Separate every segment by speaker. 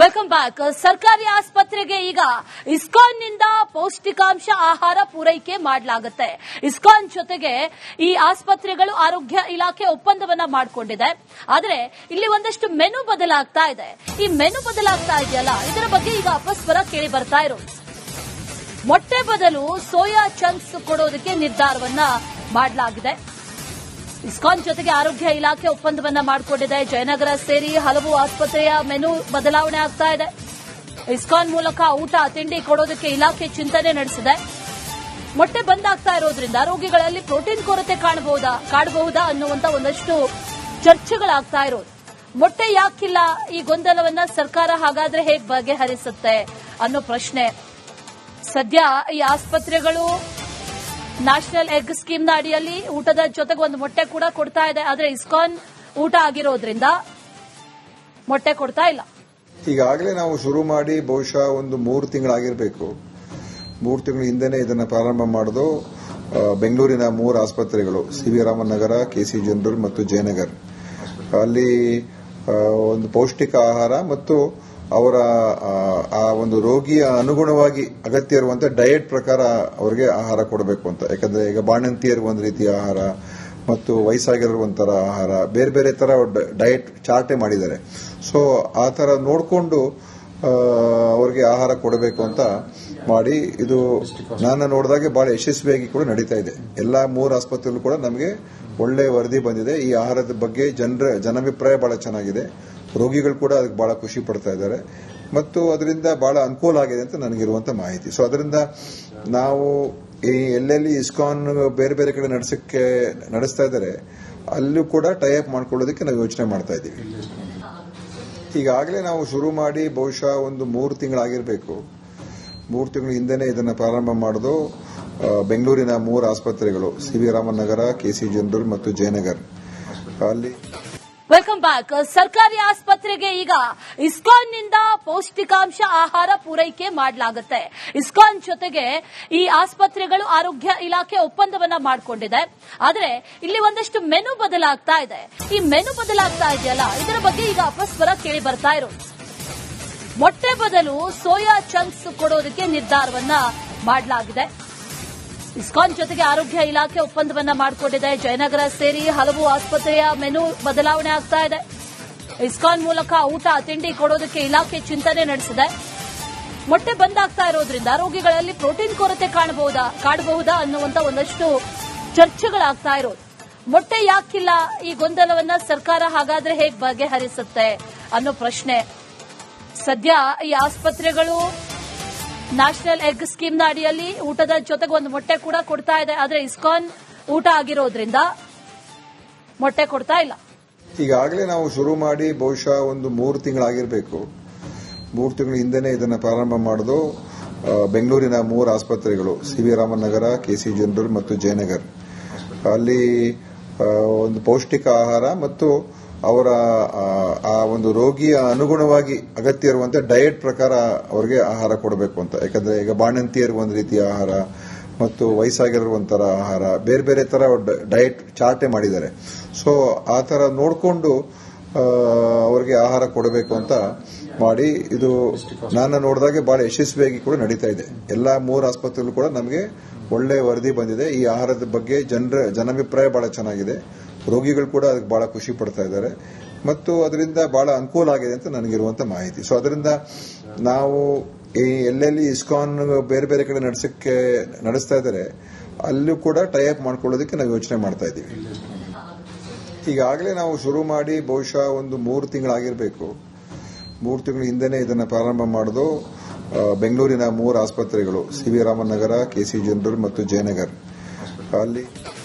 Speaker 1: Welcome back. ಸರ್ಕಾರಿ ಆಸ್ಪತ್ರೆಗೆ ಈಗ ಇಸ್ಕಾನ್ ನಿಂದ ಪೌಷ್ಟಿಕಾಂಶ ಆಹಾರ ಪೂರೈಕೆ ಮಾಡಲಾಗುತ್ತೆ. ಇಸ್ಕಾನ್ ಜೊತೆಗೆ ಈ ಆಸ್ಪತ್ರೆಗಳು ಆರೋಗ್ಯ ಇಲಾಖೆ ಒಪ್ಪಂದವನ್ನ ಮಾಡಿಕೊಂಡಿದೆ. ಆದರೆ ಇಲ್ಲಿ ಒಂದಷ್ಟು ಮೆನು ಬದಲಾಗ್ತಾ ಇದೆ. ಈ ಮೆನು ಬದಲಾಗ್ತಾ ಇದೆಯಲ್ಲ, ಇದರ ಬಗ್ಗೆ ಈಗ ಅಪಸ್ವರ ಕೇಳಿ ಬರ್ತಾ ಇರೋದು. ಮೊಟ್ಟೆ ಬದಲು ಸೋಯಾ ಚಂಕ್ಸ್ ಕೊಡೋದಕ್ಕೆ ನಿರ್ಧಾರವನ್ನ ಮಾಡಲಾಗಿದೆ. ಇಸ್ಕಾನ್ ಜೊತೆಗೆ ಆರೋಗ್ಯ ಇಲಾಖೆ ಒಪ್ಪಂದವನ್ನ ಮಾಡಿಕೊಂಡಿದೆ. ಜಯನಗರ ಸೇರಿ ಹಲವು ಆಸ್ಪತ್ರೆಯ ಮೆನು ಬದಲಾವಣೆ ಆಗ್ತಾ ಇದೆ. ಇಸ್ಕಾನ್ ಮೂಲಕ ಊಟ ತಿಂಡಿ ಕೊಡೋದಕ್ಕೆ ಇಲಾಖೆ ಚಿಂತನೆ ನಡೆಸಿದೆ. ಮೊಟ್ಟೆ ಬಂದಾಗ್ತಾ ಇರೋದ್ರಿಂದ ರೋಗಿಗಳಲ್ಲಿ ಪ್ರೋಟೀನ್ ಕೊರತೆ ಕಾಣಬಹುದಾ ಅನ್ನುವಂತ ಒಂದಷ್ಟು ಚರ್ಚೆಗಳಾಗ್ತಾ ಇರೋದು. ಮೊಟ್ಟೆ ಯಾಕಿಲ್ಲ, ಈ ಗೊಂದಲವನ್ನ ಸರ್ಕಾರ ಹಾಗಾದ್ರೆ ಹೇಗೆ ಬಗೆಹರಿಸುತ್ತೆ ಅನ್ನೋ ಪ್ರಶ್ನೆ. ಸದ್ಯ ಈ ಆಸ್ಪತ್ರೆಗಳು ನ್ಯಾಷನಲ್ ಎಗ್ ಸ್ಕೀಮ್ನ ಅಡಿಯಲ್ಲಿ ಊಟದ ಜೊತೆಗೆ ಒಂದು ಮೊಟ್ಟೆ ಕೂಡ ಕೊಡ್ತಾ ಇದೆ. ಆದರೆ ಇಸ್ಕಾನ್ ಊಟ ಆಗಿರೋದ್ರಿಂದ ಮೊಟ್ಟೆ ಕೊಡ್ತಾ ಇಲ್ಲ.
Speaker 2: ಈಗಾಗಲೇ ನಾವು ಶುರು ಮಾಡಿ ಬಹುಶಃ ಒಂದು 3 ತಿಂಗಳಾಗಿರಬೇಕು. 3 ತಿಂಗಳ ಹಿಂದೆನೇ ಇದನ್ನು ಪ್ರಾರಂಭ ಮಾಡೋದು. ಬೆಂಗಳೂರಿನ 3 ಆಸ್ಪತ್ರೆಗಳು, ಸಿ ವಿ ರಾಮನ್ ನಗರ, ಕೆಸಿ ಜನರಲ್ ಮತ್ತು ಜಯನಗರ್, ಅಲ್ಲಿ ಒಂದು ಪೌಷ್ಟಿಕ ಆಹಾರ ಮತ್ತು ಅವರ ಆ ಒಂದು ರೋಗಿಯ ಅನುಗುಣವಾಗಿ ಅಗತ್ಯ ಇರುವಂತಹ ಡಯಟ್ ಪ್ರಕಾರ ಅವರಿಗೆ ಆಹಾರ ಕೊಡಬೇಕು ಅಂತ. ಯಾಕಂದ್ರೆ ಈಗ ಬಾಣಂತಿಯರಿಗೆ ಒಂದು ರೀತಿಯ ಆಹಾರ ಮತ್ತು ವಯಸ್ಸಾಗಿರೋ ಒಂಥರ ಆಹಾರ, ಬೇರೆ ಬೇರೆ ತರ ಡಯಟ್ ಚಾರ್ಟೇ ಮಾಡಿದ್ದಾರೆ. ಸೊ ಆ ತರ ನೋಡಿಕೊಂಡು ಅವರಿಗೆ ಆಹಾರ ಕೊಡಬೇಕು ಅಂತ ಮಾಡಿ, ಇದು ನಾನು ನೋಡಿದಾಗೆ ಬಹಳ ಯಶಸ್ವಿಯಾಗಿ ಕೂಡ ನಡೀತಾ ಇದೆ. ಎಲ್ಲಾ 3 ಆಸ್ಪತ್ರೆಗಳು ಕೂಡ ನಮಗೆ ಒಳ್ಳೆ ವರದಿ ಬಂದಿದೆ. ಈ ಆಹಾರದ ಬಗ್ಗೆ ಜನಾಭಿಪ್ರಾಯ ಬಹಳ ಚೆನ್ನಾಗಿದೆ. ರೋಗಿಗಳು ಕೂಡ ಅದಕ್ಕೆ ಬಹಳ ಖುಷಿ ಪಡ್ತಾ ಇದ್ದಾರೆ ಮತ್ತು ಅದರಿಂದ ಬಹಳ ಅನುಕೂಲ ಆಗಿದೆ ಅಂತ ನನಗಿರುವಂತಹ ಮಾಹಿತಿ. ಸೊ ಅದರಿಂದ ನಾವು ಈ ಎಲ್ಲೆಲ್ಲಿ ಇಸ್ಕಾನ್ ಬೇರೆ ಬೇರೆ ಕಡೆ ನಡೆಸ್ತಾ ಇದ್ದಾರೆ, ಅಲ್ಲೂ ಕೂಡ ಟೈಅಪ್ ಮಾಡ್ಕೊಳ್ಳೋದಕ್ಕೆ ನಾವು ಯೋಚನೆ ಮಾಡ್ತಾ ಇದ್ದೀವಿ. ಈಗಾಗಲೇ ನಾವು ಶುರು ಮಾಡಿ ಬಹುಶಃ ಒಂದು 3 ತಿಂಗಳಾಗಿರಬೇಕು. 3 ತಿಂಗಳ ಹಿಂದೆನೇ ಇದನ್ನು ಪ್ರಾರಂಭ ಮಾಡೋದು. ಬೆಂಗಳೂರಿನ 3 ಆಸ್ಪತ್ರೆಗಳು, ಸಿ ವಿ ರಾಮನ್ ನಗರ, ಕೆಸಿ ಜನರಲ್ ಮತ್ತು ಜಯನಗರ್, ಅಲ್ಲಿ
Speaker 1: ವೆಲ್ಕಮ್ ಬ್ಯಾಕ್. ಸರ್ಕಾರಿ ಆಸ್ಪತ್ರೆಗೆ ಈಗ ಇಸ್ಕಾನ್ ನಿಂದ ಪೌಷ್ಟಿಕಾಂಶ ಆಹಾರ ಪೂರೈಕೆ ಮಾಡಲಾಗುತ್ತೆ. ಇಸ್ಕಾನ್ ಜೊತೆಗೆ ಈ ಆಸ್ಪತ್ರೆಗಳು ಆರೋಗ್ಯ ಇಲಾಖೆ ಒಪ್ಪಂದವನ್ನ ಮಾಡಿಕೊಂಡಿದೆ. ಆದರೆ ಇಲ್ಲಿ ಒಂದಷ್ಟು ಮೆನು ಬದಲಾಗ್ತಾ ಇದೆ. ಈ ಮೆನು ಬದಲಾಗ್ತಾ ಇದೆಯಲ್ಲ, ಇದರ ಬಗ್ಗೆ ಈಗ ಅಪಸ್ವರ ಕೇಳಿ ಬರ್ತಾ ಇರೋದು. ಮೊಟ್ಟೆ ಬದಲು ಸೋಯಾ ಚಂಕ್ಸ್ ಕೊಡೋದಕ್ಕೆ ನಿರ್ಧಾರವನ್ನ ಮಾಡಲಾಗಿದೆ. ಇಸ್ಕಾನ್ ಜೊತೆಗೆ ಆರೋಗ್ಯ ಇಲಾಖೆ ಒಪ್ಪಂದವನ್ನ ಮಾಡಿಕೊಂಡಿದೆ. ಜಯನಗರ ಸೇರಿ ಹಲವು ಆಸ್ಪತ್ರೆಯ ಮೆನು ಬದಲಾವಣೆ ಆಗ್ತಾ ಇದೆ. ಇಸ್ಕಾನ್ ಮೂಲಕ ಊಟ ತಿಂಡಿ ಕೊಡೋದಕ್ಕೆ ಇಲಾಖೆ ಚಿಂತನೆ ನಡೆಸಿದೆ. ಮೊಟ್ಟೆ ಬಂದಾಗ್ತಾ ಇರೋದ್ರಿಂದ ರೋಗಿಗಳಲ್ಲಿ ಪ್ರೋಟೀನ್ ಕೊರತೆ ಕಾಣಬಹುದಾ ಅನ್ನುವಂತ ಒಂದಷ್ಟು ಚರ್ಚೆಗಳಾಗ್ತಾ ಇರೋದು. ಮೊಟ್ಟೆ ಯಾಕಿಲ್ಲ, ಈ ಗೊಂದಲವನ್ನ ಸರ್ಕಾರ ಹಾಗಾದ್ರೆ ಹೇಗೆ ಬಗೆಹರಿಸುತ್ತೆ ಅನ್ನೋ ಪ್ರಶ್ನೆ. ಸದ್ಯ ಈ ಆಸ್ಪತ್ರೆಗಳು ನ್ಯಾಷನಲ್ ಎಗ್ ಸ್ಕೀಮ್ನ ಅಡಿಯಲ್ಲಿ ಊಟದ ಜೊತೆಗೆ ಒಂದು ಮೊಟ್ಟೆ ಕೂಡ ಕೊಡ್ತಾ ಇದೆ. ಆದರೆ ಇಸ್ಕಾನ್ ಊಟ ಆಗಿರೋದ್ರಿಂದ ಮೊಟ್ಟೆ ಕೊಡ್ತಾ ಇಲ್ಲ.
Speaker 2: ಈಗಾಗಲೇ ನಾವು ಶುರು ಮಾಡಿ ಬಹುಶಃ ಒಂದು 3 ತಿಂಗಳಾಗಿರಬೇಕು. 3 ತಿಂಗಳ ಹಿಂದೆನೇ ಇದನ್ನು ಪ್ರಾರಂಭ ಮಾಡೋದು. ಬೆಂಗಳೂರಿನ 3 ಆಸ್ಪತ್ರೆಗಳು, ಸಿ ವಿ ರಾಮನ್ ನಗರ, ಕೆಸಿ ಜನರಲ್ ಮತ್ತು ಜಯನಗರ್, ಅಲ್ಲಿ ಒಂದು ಪೌಷ್ಟಿಕ ಆಹಾರ ಮತ್ತು ಅವರ ಆ ಒಂದು ರೋಗಿಯ ಅನುಗುಣವಾಗಿ ಅಗತ್ಯ ಇರುವಂತಹ ಡಯಟ್ ಪ್ರಕಾರ ಅವರಿಗೆ ಆಹಾರ ಕೊಡಬೇಕು ಅಂತ. ಯಾಕಂದ್ರೆ ಈಗ ಬಾಣಂತಿಯರಿಗೆ ಒಂದು ರೀತಿಯ ಆಹಾರ ಮತ್ತು ವಯಸ್ಸಾಗಿರೋ ಒಂಥರ ಆಹಾರ, ಬೇರೆ ಬೇರೆ ತರ ಡಯಟ್ ಚಾರ್ಟೇ ಮಾಡಿದ್ದಾರೆ. ಸೊ ಆ ತರ ನೋಡಿಕೊಂಡು ಅವರಿಗೆ ಆಹಾರ ಕೊಡಬೇಕು ಅಂತ ಮಾಡಿ, ಇದು ನಾನು ನೋಡಿದಾಗೆ ಬಹಳ ಯಶಸ್ವಿಯಾಗಿ ಕೂಡ ನಡೀತಾ ಇದೆ. ಎಲ್ಲಾ 3 ಆಸ್ಪತ್ರೆಗಳು ಕೂಡ ನಮಗೆ ಒಳ್ಳೆ ವರದಿ ಬಂದಿದೆ. ಈ ಆಹಾರದ ಬಗ್ಗೆ ಜನಾಭಿಪ್ರಾಯ ಬಹಳ ಚೆನ್ನಾಗಿದೆ. ರೋಗಿಗಳು ಕೂಡ ಅದಕ್ಕೆ ಬಹಳ ಖುಷಿ ಪಡ್ತಾ ಇದ್ದಾರೆ ಮತ್ತು ಅದರಿಂದ ಬಹಳ ಅನುಕೂಲ ಆಗಿದೆ ಅಂತ ನನಗಿರುವಂತಹ ಮಾಹಿತಿ. ಸೊ ಅದರಿಂದ ನಾವು ಈ ಎಲ್ಲೆಲ್ಲಿ ಇಸ್ಕಾನ್ ಬೇರೆ ಬೇರೆ ಕಡೆ ನಡೆಸ್ತಾ ಇದ್ದಾರೆ, ಅಲ್ಲೂ ಕೂಡ ಟೈಅಪ್ ಮಾಡ್ಕೊಳ್ಳೋದಕ್ಕೆ ನಾವು ಯೋಚನೆ ಮಾಡ್ತಾ ಇದ್ದೀವಿ. ಈಗಾಗಲೇ ನಾವು ಶುರು ಮಾಡಿ ಬಹುಶಃ ಒಂದು 3 ತಿಂಗಳಾಗಿರಬೇಕು. 3 ತಿಂಗಳ ಹಿಂದೆನೇ ಇದನ್ನು ಪ್ರಾರಂಭ ಮಾಡೋದು. ಬೆಂಗಳೂರಿನ 3 ಆಸ್ಪತ್ರೆಗಳು, ಸಿ ವಿ ರಾಮನ್ ನಗರ, ಕೆಸಿ ಜನರಲ್ ಮತ್ತು ಜಯನಗರ್, ಅಲ್ಲಿ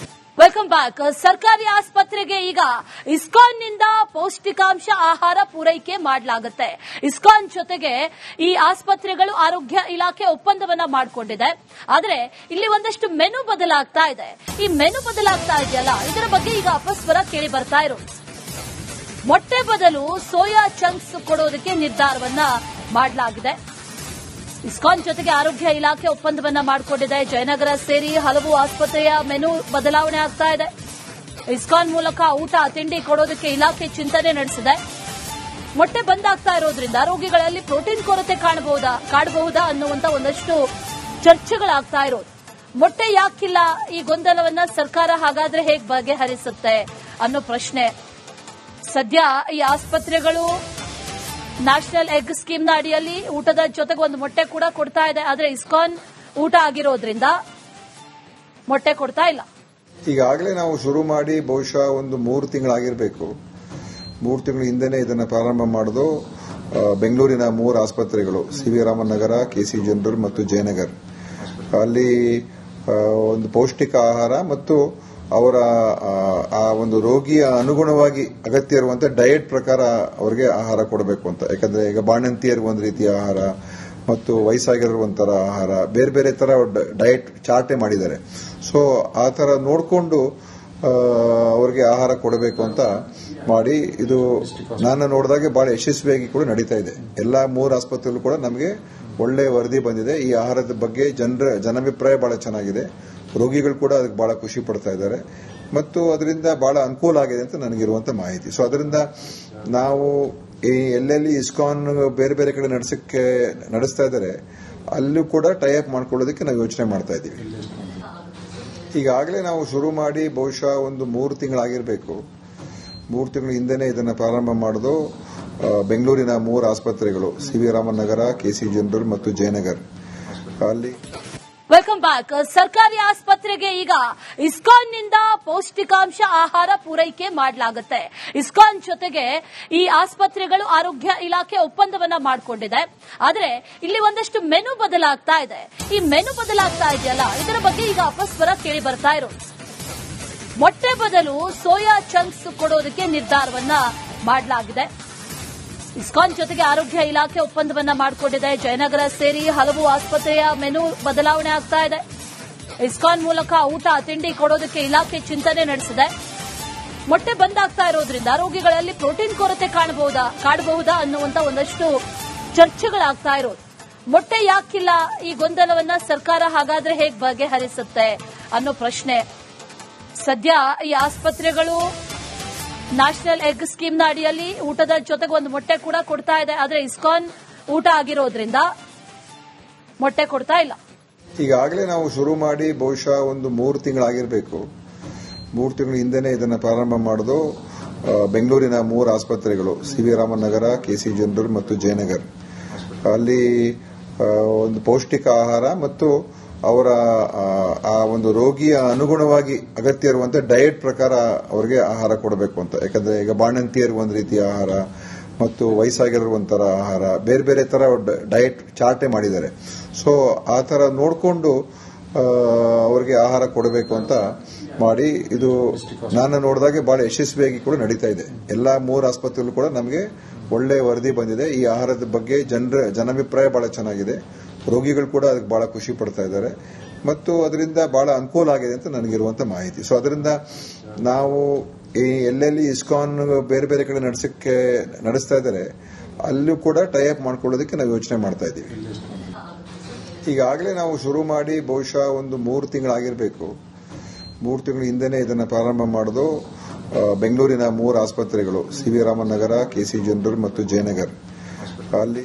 Speaker 1: ವೆಲ್ಕಮ್ ಬ್ಯಾಕ್. ಸರ್ಕಾರಿ ಆಸ್ಪತ್ರೆಗೆ ಈಗ ಇಸ್ಕಾನ್ ನಿಂದ ಪೌಷ್ಟಿಕಾಂಶ ಆಹಾರ ಪೂರೈಕೆ ಮಾಡಲಾಗುತ್ತೆ. ಇಸ್ಕಾನ್ ಜೊತೆಗೆ ಈ ಆಸ್ಪತ್ರೆಗಳು ಆರೋಗ್ಯ ಇಲಾಖೆ ಒಪ್ಪಂದವನ್ನ ಮಾಡಿಕೊಂಡಿದೆ. ಆದರೆ ಇಲ್ಲಿ ಒಂದಷ್ಟು ಮೆನು ಬದಲಾಗ್ತಾ ಇದೆ. ಈ ಮೆನು ಬದಲಾಗ್ತಾ ಇದೆಯಲ್ಲ, ಇದರ ಬಗ್ಗೆ ಈಗ ಅಪಸ್ವರ ಕೇಳಿ ಬರ್ತಾ ಇರೋದು. ಮೊಟ್ಟೆ ಬದಲು ಸೋಯಾ ಚಂಕ್ಸ್ ಕೊಡೋದಕ್ಕೆ ನಿರ್ಧಾರವನ್ನ ಮಾಡಲಾಗಿದೆ. ಇಸ್ಕಾನ್ ಜೊತೆಗೆ ಆರೋಗ್ಯ ಇಲಾಖೆ ಒಪ್ಪಂದವನ್ನ ಮಾಡಿಕೊಂಡಿದೆ. ಜಯನಗರ ಸೇರಿ ಹಲವು ಆಸ್ಪತ್ರೆಯ ಮೆನು ಬದಲಾವಣೆ ಆಗ್ತಾ ಇದೆ. ಇಸ್ಕಾನ್ ಮೂಲಕ ಊಟ ತಿಂಡಿ ಕೊಡೋದಕ್ಕೆ ಇಲಾಖೆ ಚಿಂತನೆ ನಡೆಸಿದೆ. ಮೊಟ್ಟೆ ಬಂದಾಗ್ತಾ ಇರೋದ್ರಿಂದ ರೋಗಿಗಳಲ್ಲಿ ಪ್ರೋಟೀನ್ ಕೊರತೆ ಕಾಡಬಹುದಾ ಅನ್ನುವಂತ ಒಂದಷ್ಟು ಚರ್ಚೆಗಳಾಗ್ತಾ ಇರೋದು. ಮೊಟ್ಟೆ ಯಾಕಿಲ್ಲ, ಈ ಗೊಂದಲವನ್ನ ಸರ್ಕಾರ ಹಾಗಾದ್ರೆ ಹೇಗೆ ಬಗೆಹರಿಸುತ್ತೆ ಅನ್ನೋ ಪ್ರಶ್ನೆ. ಸದ್ಯ ಈ ಆಸ್ಪತ್ರೆಗಳು ನ್ಯಾಷನಲ್ ಎಗ್ ಸ್ಕೀಮ್ನ ಅಡಿಯಲ್ಲಿ ಊಟದ ಜೊತೆಗೆ ಒಂದು ಮೊಟ್ಟೆ ಕೂಡ ಕೊಡ್ತಾ ಇದೆ. ಆದ್ರೆ ಇಸ್ಕಾನ್ ಊಟ ಆಗಿರೋದ್ರಿಂದ ಮೊಟ್ಟೆ ಕೊಡ್ತಾ ಇಲ್ಲ.
Speaker 2: ಈಗಾಗಲೇ ನಾವು ಶುರು ಮಾಡಿ ಬಹುಶಃ ಒಂದು 3 ತಿಂಗಳಾಗಿರಬೇಕು. 3 ತಿಂಗಳ ಹಿಂದೆನೇ ಇದನ್ನು ಪ್ರಾರಂಭ ಮಾಡೋದು. ಬೆಂಗಳೂರಿನ 3 ಆಸ್ಪತ್ರೆಗಳು, ಸಿ.ವಿ. ರಾಮನ್ ನಗರ, ಕೆ.ಸಿ. ಜನರಲ್ ಮತ್ತು ಜಯನಗರ್, ಅಲ್ಲಿ ಒಂದು ಪೌಷ್ಟಿಕ ಆಹಾರ ಮತ್ತು ಅವರ ಆ ಒಂದು ರೋಗಿಯ ಅನುಗುಣವಾಗಿ ಅಗತ್ಯ ಇರುವಂತಹ ಡಯಟ್ ಪ್ರಕಾರ ಅವರಿಗೆ ಆಹಾರ ಕೊಡಬೇಕು ಅಂತ. ಯಾಕಂದ್ರೆ ಈಗ ಬಾಣಂತಿಯರಿಗೆ ಒಂದು ರೀತಿಯ ಆಹಾರ ಮತ್ತು ವಯಸ್ಸಾಗಿರುವಂತರ ಆಹಾರ, ಬೇರೆ ಬೇರೆ ತರ ಡಯಟ್ ಚಾರ್ಟೇ ಮಾಡಿದ್ದಾರೆ. ಸೊ ಆ ತರ ನೋಡಿಕೊಂಡು ಅವರಿಗೆ ಆಹಾರ ಕೊಡಬೇಕು ಅಂತ ಮಾಡಿ ಇದು ನಾನು ನೋಡಿದಾಗೆ ಬಹಳ ಯಶಸ್ವಿಯಾಗಿ ಕೂಡ ನಡೀತಾ ಇದೆ. ಎಲ್ಲಾ 3 ಆಸ್ಪತ್ರೆಗಳು ಕೂಡ ನಮಗೆ ಒಳ್ಳೆ ವರದಿ ಬಂದಿದೆ. ಈ ಆಹಾರದ ಬಗ್ಗೆ ಜನಾಭಿಪ್ರಾಯ ಬಹಳ ಚೆನ್ನಾಗಿದೆ. ರೋಗಿಗಳು ಕೂಡ ಅದಕ್ಕೆ ಬಹಳ ಖುಷಿ ಪಡ್ತಾ ಇದ್ದಾರೆ ಮತ್ತು ಅದರಿಂದ ಬಹಳ ಅನುಕೂಲ ಆಗಿದೆ ಅಂತ ನನಗಿರುವಂತ ಮಾಹಿತಿ. ಸೊ ಅದರಿಂದ ನಾವು ಈ ಎಲ್ಲೆಲ್ಲಿ ಇಸ್ಕಾನ್ ಬೇರೆ ಬೇರೆ ಕಡೆ ನಡೆಸ್ತಾ ಇದ್ದಾರೆ ಅಲ್ಲೂ ಕೂಡ ಟೈಅಪ್ ಮಾಡ್ಕೊಳ್ಳೋದಕ್ಕೆ ನಾವು ಯೋಚನೆ ಮಾಡ್ತಾ ಇದ್ದೀವಿ. ಈಗಾಗಲೇ ನಾವು ಶುರು ಮಾಡಿ ಬಹುಶಃ ಒಂದು 3 ತಿಂಗಳಾಗಿರಬೇಕು. 3 ತಿಂಗಳ ಹಿಂದೆನೇ ಇದನ್ನು ಪ್ರಾರಂಭ ಮಾಡೋದು. ಬೆಂಗಳೂರಿನ 3 ಆಸ್ಪತ್ರೆಗಳು, ಸಿ.ವಿ. ರಾಮನ್ ನಗರ, ಕೆ.ಸಿ. ಜನರಲ್ ಮತ್ತು ಜಯನಗರ್, ಅಲ್ಲಿ
Speaker 1: ವೆಲ್ಕಮ್ ಬ್ಯಾಕ್. ಸರ್ಕಾರಿ ಆಸ್ಪತ್ರೆಗೆ ಈಗ ಇಸ್ಕಾನ್ನಿಂದ ಪೌಷ್ಟಿಕಾಂಶ ಆಹಾರ ಪೂರೈಕೆ ಮಾಡಲಾಗುತ್ತೆ. ಇಸ್ಕಾನ್ ಜೊತೆಗೆ ಈ ಆಸ್ಪತ್ರೆಗಳು ಆರೋಗ್ಯ ಇಲಾಖೆ ಒಪ್ಪಂದವನ್ನ ಮಾಡಿಕೊಂಡಿದೆ. ಆದ್ರೆ ಇಲ್ಲಿ ಒಂದಷ್ಟು ಮೆನು ಬದಲಾಗ್ತಾ ಇದೆ. ಈ ಮೆನು ಬದಲಾಗ್ತಾ ಇದೆಯಲ್ಲ, ಇದರ ಬಗ್ಗೆ ಈಗ ಅಪಸ್ವರ ಕೇಳಿ ಬರ್ತಾ ಇರೋದು. ಮೊಟ್ಟೆ ಬದಲು ಸೋಯಾ ಚಂಕ್ಸ್ ಕೊಡೋದಕ್ಕೆ ನಿರ್ಧಾರವನ್ನ ಮಾಡಲಾಗಿದೆ. ಇಸ್ಕಾನ್ ಜೊತೆಗೆ ಆರೋಗ್ಯ ಇಲಾಖೆ ಒಪ್ಪಂದವನ್ನ ಮಾಡಿಕೊಂಡಿದೆ. ಜಯನಗರ ಸೇರಿ ಹಲವು ಆಸ್ಪತ್ರೆಯ ಮೆನು ಬದಲಾವಣೆ ಆಗ್ತಾ ಇದೆ. ಇಸ್ಕಾನ್ ಮೂಲಕ ಊಟ ತಿಂಡಿ ಕೊಡೋದಕ್ಕೆ ಇಲಾಖೆ ಚಿಂತನೆ ನಡೆಸಿದೆ. ಮೊಟ್ಟೆ ಬಂದಾಗ್ತಾ ಇರೋದ್ರಿಂದ ರೋಗಿಗಳಲ್ಲಿ ಪ್ರೋಟೀನ್ ಕೊರತೆ ಕಾಡಬಹುದಾ ಅನ್ನುವಂತ ಒಂದಷ್ಟು ಚರ್ಚೆಗಳಾಗ್ತಾ ಇರೋದು. ಮೊಟ್ಟೆ ಯಾಕಿಲ್ಲ, ಈ ಗೊಂದಲವನ್ನ ಸರ್ಕಾರ ಹಾಗಾದ್ರೆ ಹೇಗೆ ಬಗೆಹರಿಸುತ್ತೆ ಅನ್ನೋ ಪ್ರಶ್ನೆ. ಸದ್ಯ ಈ ಆಸ್ಪತ್ರೆಗಳು ನ್ಯಾಷನಲ್ ಎಗ್ ಸ್ಕೀಮ್ನ ಅಡಿಯಲ್ಲಿ ಊಟದ ಜೊತೆಗೆ ಒಂದು ಮೊಟ್ಟೆ ಕೂಡ ಕೊಡ್ತಾ ಇದೆ. ಆದ್ರೆ ಇಸ್ಕಾನ್ ಊಟ ಆಗಿರೋದ್ರಿಂದ ಮೊಟ್ಟೆ ಕೊಡ್ತಾ ಇಲ್ಲ.
Speaker 2: ಈಗಾಗಲೇ ನಾವು ಶುರು ಮಾಡಿ ಬಹುಶಃ ಒಂದು 3 ತಿಂಗಳಾಗಿರಬೇಕು. 3 ತಿಂಗಳ ಹಿಂದೆನೇ ಇದನ್ನು ಪ್ರಾರಂಭ ಮಾಡೋದು. ಬೆಂಗಳೂರಿನ 3 ಆಸ್ಪತ್ರೆಗಳು, ಸಿ.ವಿ. ರಾಮನ್ ನಗರ, ಕೆ.ಸಿ. ಜನರಲ್ ಮತ್ತು ಜಯನಗರ್, ಅಲ್ಲಿ ಒಂದು ಪೌಷ್ಟಿಕ ಆಹಾರ ಮತ್ತು ಅವರ ಆ ಒಂದು ರೋಗಿಯ ಅನುಗುಣವಾಗಿ ಅಗತ್ಯ ಇರುವಂತಹ ಡಯಟ್ ಪ್ರಕಾರ ಅವರಿಗೆ ಆಹಾರ ಕೊಡಬೇಕು ಅಂತ. ಯಾಕಂದ್ರೆ ಈಗ ಬಾಣಂತಿಯರಿಗೆ ಒಂದು ರೀತಿಯ ಆಹಾರ ಮತ್ತು ವಯಸ್ಸಾಗಿರುವಂತರ ಆಹಾರ, ಬೇರೆ ಬೇರೆ ತರ ಡಯಟ್ ಚಾರ್ಟೇ ಮಾಡಿದ್ದಾರೆ. ಸೊ ಆ ತರ ನೋಡಿಕೊಂಡು ಅವರಿಗೆ ಆಹಾರ ಕೊಡಬೇಕು ಅಂತ ಮಾಡಿ ಇದು ನಾನು ನೋಡಿದಾಗೆ ಬಹಳ ಯಶಸ್ವಿಯಾಗಿ ಕೂಡ ನಡೀತಾ ಇದೆ. ಎಲ್ಲಾ 3 ಆಸ್ಪತ್ರೆಗಳು ಕೂಡ ನಮಗೆ ಒಳ್ಳೆ ವರದಿ ಬಂದಿದೆ. ಈ ಆಹಾರದ ಬಗ್ಗೆ ಜನಾಭಿಪ್ರಾಯ ಬಹಳ ಚೆನ್ನಾಗಿದೆ. ರೋಗಿಗಳು ಕೂಡ ಅದಕ್ಕೆ ಬಹಳ ಖುಷಿ ಪಡ್ತಾ ಇದ್ದಾರೆ ಮತ್ತು ಅದರಿಂದ ಬಹಳ ಅನುಕೂಲ ಆಗಿದೆ ಅಂತ ನನಗಿರುವಂತ ಮಾಹಿತಿ. ಸೊ ಅದರಿಂದ ನಾವು ಈ ಎಲ್ಲೆಲ್ಲಿ ಇಸ್ಕಾನ್ ಬೇರೆ ಬೇರೆ ಕಡೆ ನಡೆಸ್ತಾ ಇದ್ದಾರೆ ಅಲ್ಲೂ ಕೂಡ ಟೈಅಪ್ ಮಾಡ್ಕೊಳ್ಳೋದಕ್ಕೆ ನಾವು ಯೋಚನೆ ಮಾಡ್ತಾ ಇದ್ದೀವಿ. ಈಗಾಗಲೇ ನಾವು ಶುರು ಮಾಡಿ ಬಹುಶಃ ಒಂದು 3 ತಿಂಗಳಾಗಿರಬೇಕು. 3 ತಿಂಗಳ ಹಿಂದೆನೇ ಇದನ್ನು ಪ್ರಾರಂಭ ಮಾಡೋದು. ಬೆಂಗಳೂರಿನ 3 ಆಸ್ಪತ್ರೆಗಳು, ಸಿ.ವಿ. ರಾಮನ್ ನಗರ, ಕೆ.ಸಿ. ಜನರಲ್ ಮತ್ತು ಜಯನಗರ್, ಅಲ್ಲಿ